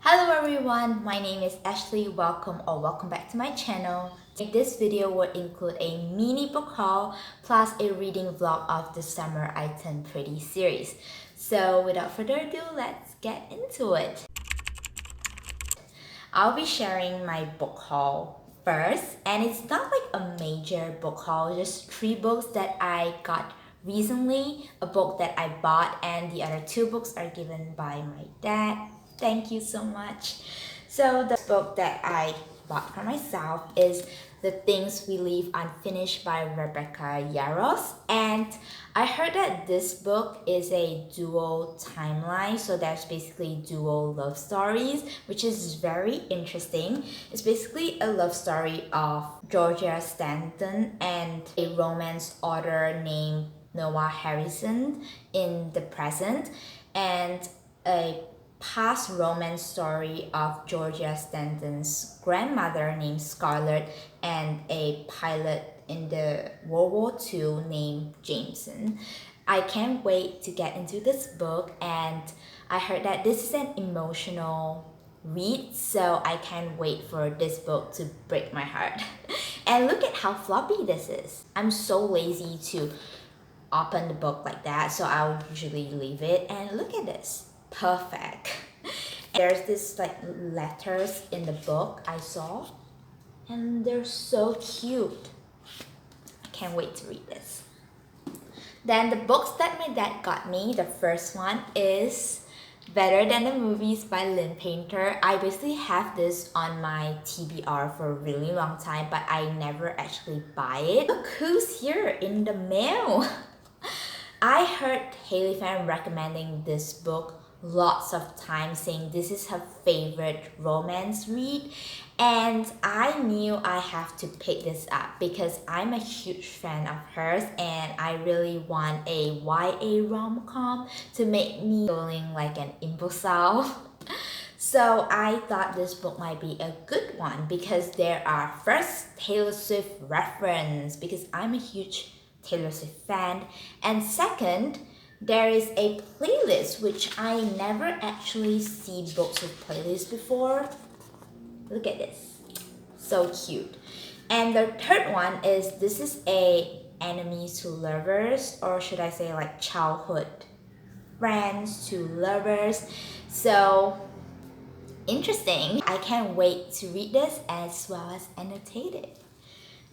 Hello everyone, my name is Ashley. Welcome back to my channel. This video will include a mini book haul plus a reading vlog of the Summer I Turned Pretty series. So without further ado, let's get into it. I'll be sharing my book haul first, and it's not like a major book haul, just 3 books that I got recently, a book that I bought, and the other 2 books are given by my dad. Thank you so much. So the book that I bought for myself is The Things We Leave Unfinished by Rebecca Yarros. And I heard that this book is a dual timeline, so there's basically dual love stories, which is very interesting. It's basically a love story of Georgia Stanton and a romance author named Noah Harrison in the present, and a past romance story of Georgia Stanton's grandmother named Scarlett and a pilot in the World War II named Jameson. I can't wait to get into this book, and I heard that this is an emotional read, so I can't wait for this book to break my heart. And look at how floppy this is. I'm so lazy to open the book like that, so I'll usually leave it, and look at this. Perfect. There's this like letters in the book I saw, and they're so cute. I can't wait to read this. Then the books that my dad got me, the first one is Better Than the Movies by Lynn Painter. I basically have this on my TBR for a really long time, but I never actually buy it. Look who's here in the mail. I heard Haley fan recommending this book lots of times, saying this is her favorite romance read, and I knew I have to pick this up because I'm a huge fan of hers, and I really want a YA rom-com to make me feeling like an imbecile. So I thought this book might be a good one because there are first Taylor Swift reference because I'm a huge Taylor Swift fan, and second, there is a playlist, which I never actually see books with playlists before. Look at this, so cute. And the third one is, this is a enemies to lovers, or should I say like childhood friends to lovers. So interesting. I can't wait to read this as well as annotate it.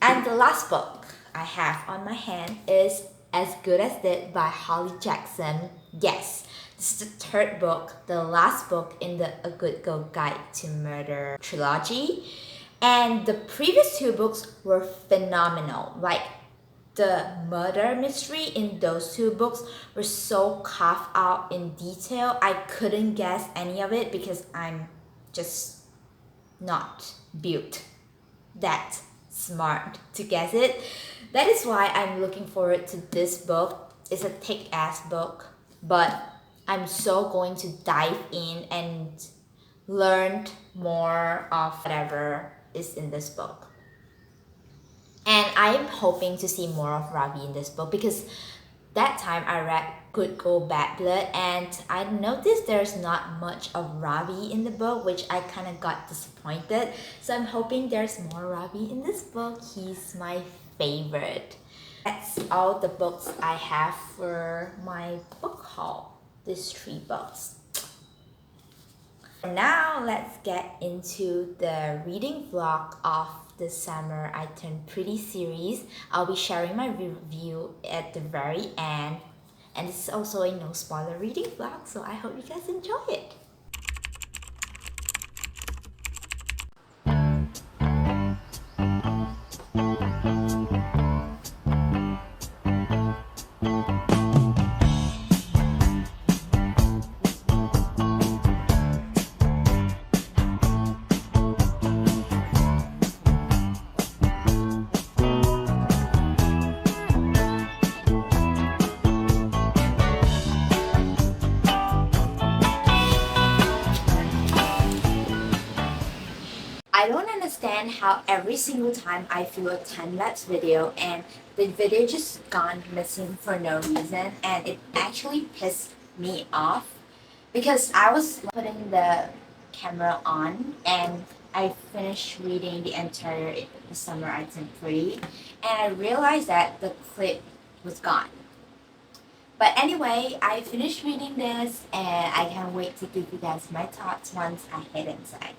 And the last book I have on my hand is As Good As Dead by Holly Jackson. Yes, this is the third book, the last book in the A Good Girl Guide to Murder trilogy. And the previous 2 books were phenomenal. Like, the murder mystery in those 2 books were so carved out in detail. I couldn't guess any of it because I'm just not built that smart to guess it. That is why I'm looking forward to this book. It's a thick-ass book, but I'm so going to dive in and learn more of whatever is in this book. And I'm hoping to see more of Robbie in this book because that time I read Good Girl Bad Blood, and I noticed there's not much of Robbie in the book, which I kind of got disappointed. So I'm hoping there's more Robbie in this book. He's my favorite. That's all the books I have for my book haul. These 3 books. Now let's get into the reading vlog of the Summer I Turned Pretty series. I'll be sharing my review at the very end, and this is also a no spoiler reading vlog, so I hope you guys enjoy it. I don't understand how every single time I film a time-lapse video and the video just gone missing for no reason, and it actually pissed me off because I was putting the camera on and I finished reading the entire The Summer I Turned Pretty, and I realized that the clip was gone. But anyway, I finished reading this and I can't wait to give you guys my thoughts once I head inside.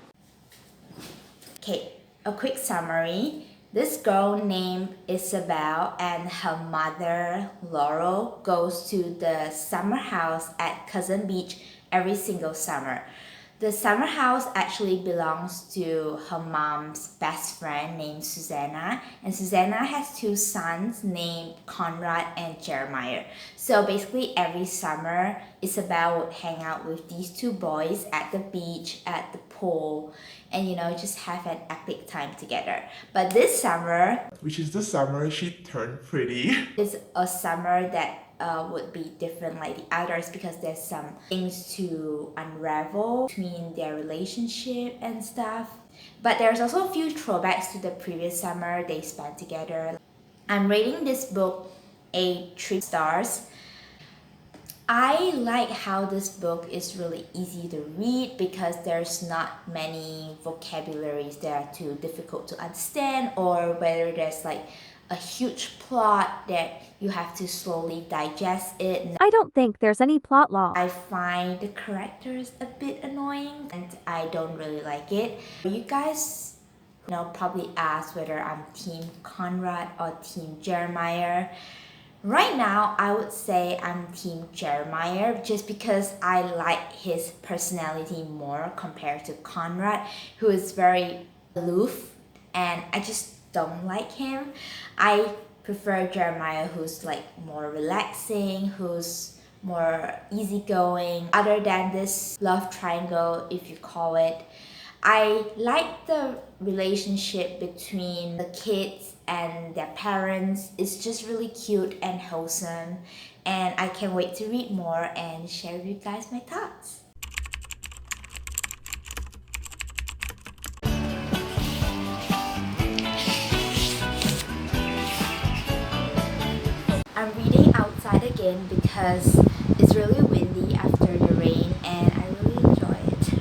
Okay, a quick summary. This girl named Isabel and her mother, Laurel, goes to the summer house at Cousin Beach every single summer. The summer house actually belongs to her mom's best friend named Susanna, and Susanna has two sons named Conrad and Jeremiah. So basically every summer, Isabel would hang out with these two boys at the beach, at the pool, and just have an epic time together. But this summer, which is the summer she turned pretty, is a summer that would be different like the others because there's some things to unravel between their relationship and stuff. But there's also a few throwbacks to the previous summer they spent together. I'm rating this book 3 stars. I like how this book is really easy to read because there's not many vocabularies that are too difficult to understand, or whether there's like a huge plot that you have to slowly digest it. I don't think there's any plot law. I find the characters a bit annoying and I don't really like it. You guys probably ask whether I'm team Conrad or team Jeremiah. Right now, I would say I'm team Jeremiah just because I like his personality more compared to Conrad, who is very aloof and I just don't like him. I prefer Jeremiah, who's like more relaxing, who's more easygoing. Other than this love triangle, if you call it, I like the relationship between the kids and their parents. It's just really cute and wholesome, and I can't wait to read more and share with you guys my thoughts. I'm reading outside again because it's really windy after the rain and I really enjoy it.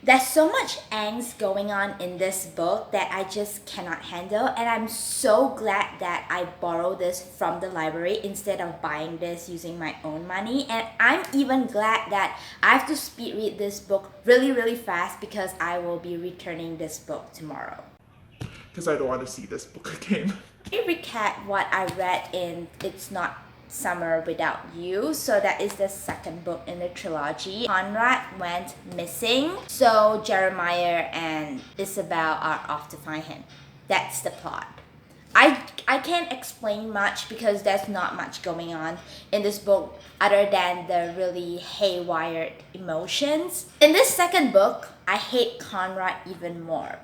There's so much angst going on in this book that I just cannot handle, and I'm so glad that I borrowed this from the library instead of buying this using my own money. And I'm even glad that I have to speed read this book really fast because I will be returning this book tomorrow. because I don't want to see this book again. Let me recap what I read in It's Not Summer Without You. So that is the second book in the trilogy. Conrad went missing, so Jeremiah and Isabel are off to find him. That's the plot. I can't explain much because there's not much going on in this book other than the really haywire emotions. In this second book, I hate Conrad even more.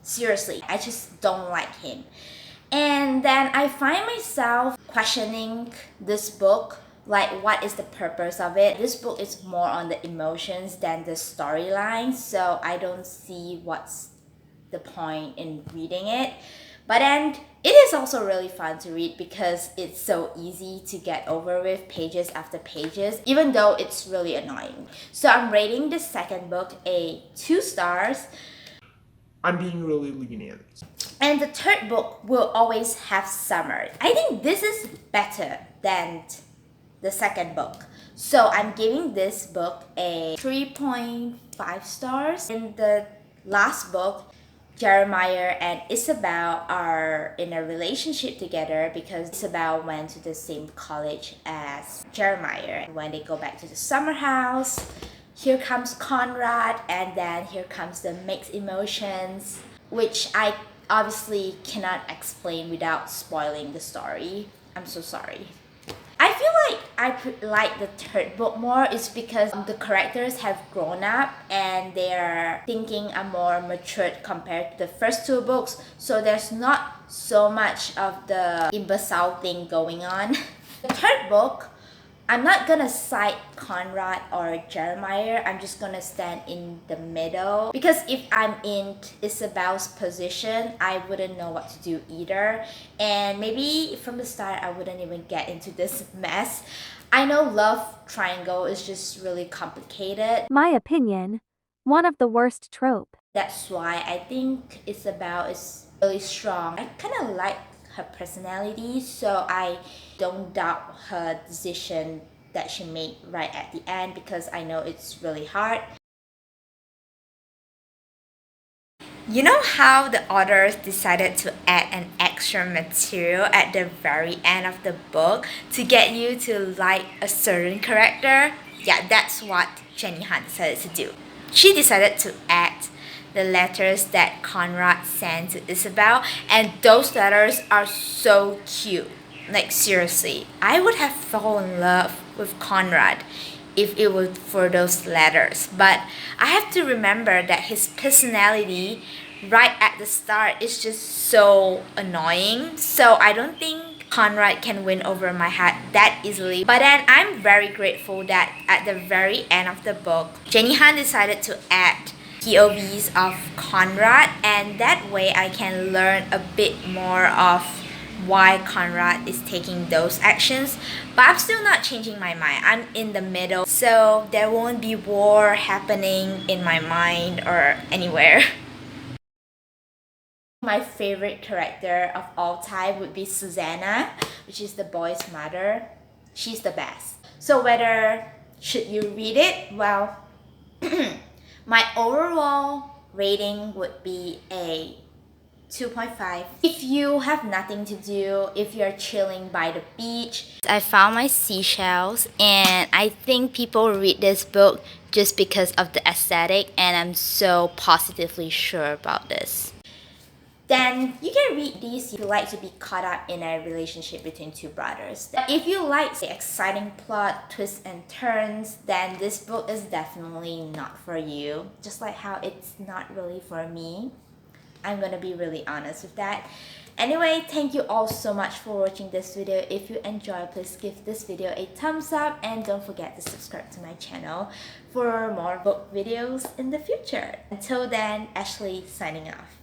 Seriously, I just don't like him. And then I find myself questioning this book, like what is the purpose of it? This book is more on the emotions than the storyline, so I don't see what's the point in reading it. But then it is also really fun to read because it's so easy to get over with pages after pages, even though it's really annoying. So I'm rating the second book 2 stars. I'm being really lenient. And the third book will always have summer. I think this is better than the second book. So I'm giving this book 3.5 stars. In the last book, Jeremiah and Isabel are in a relationship together because Isabel went to the same college as Jeremiah. When they go back to the summer house, here comes Conrad, and then here comes the mixed emotions, which I obviously cannot explain without spoiling the story. I'm so sorry. I feel feel like like the third book more is because the characters have grown up and their thinking are more matured compared to the first two books. So there's not so much of the imbecile thing going on. The third book, I'm not gonna side Conrad or Jeremiah. I'm just gonna stand in the middle. Because if I'm in Isabel's position, I wouldn't know what to do either. And maybe from the start, I wouldn't even get into this mess. I know love triangle is just really complicated. My opinion. One of the worst trope. That's why I think Isabel is really strong. I kind of like her personality, so I don't doubt her decision that she made right at the end because I know it's really hard. You know how the authors decided to add an extra material at the very end of the book to get you to like a certain character? Yeah, that's what Jenny Han decided to do. She decided to add the letters that Conrad sent to Isabel, and those letters are so cute. Like seriously, I would have fallen in love with Conrad if it was for those letters. But I have to remember that his personality right at the start is just so annoying. So I don't think Conrad can win over my heart that easily. But then I'm very grateful that at the very end of the book, Jenny Han decided to add POVs of Conrad, and that way I can learn a bit more of why Conrad is taking those actions. But I'm still not changing my mind. I'm in the middle, so there won't be war happening in my mind or anywhere. My favorite character of all time would be Susanna, which is the boy's mother. She's the best. So whether should you read it? Well, my overall rating would be a 2.5. If you have nothing to do, if you're chilling by the beach. I found my seashells, and I think people read this book just because of the aesthetic, and I'm so positively sure about this. Then you can read these if you like to be caught up in a relationship between two brothers. If you like the exciting plot, twists and turns, then this book is definitely not for you. Just like how it's not really for me. I'm gonna be really honest with that. Anyway, thank you all so much for watching this video. If you enjoyed, please give this video a thumbs up and don't forget to subscribe to my channel for more book videos in the future. Until then, Ashley signing off.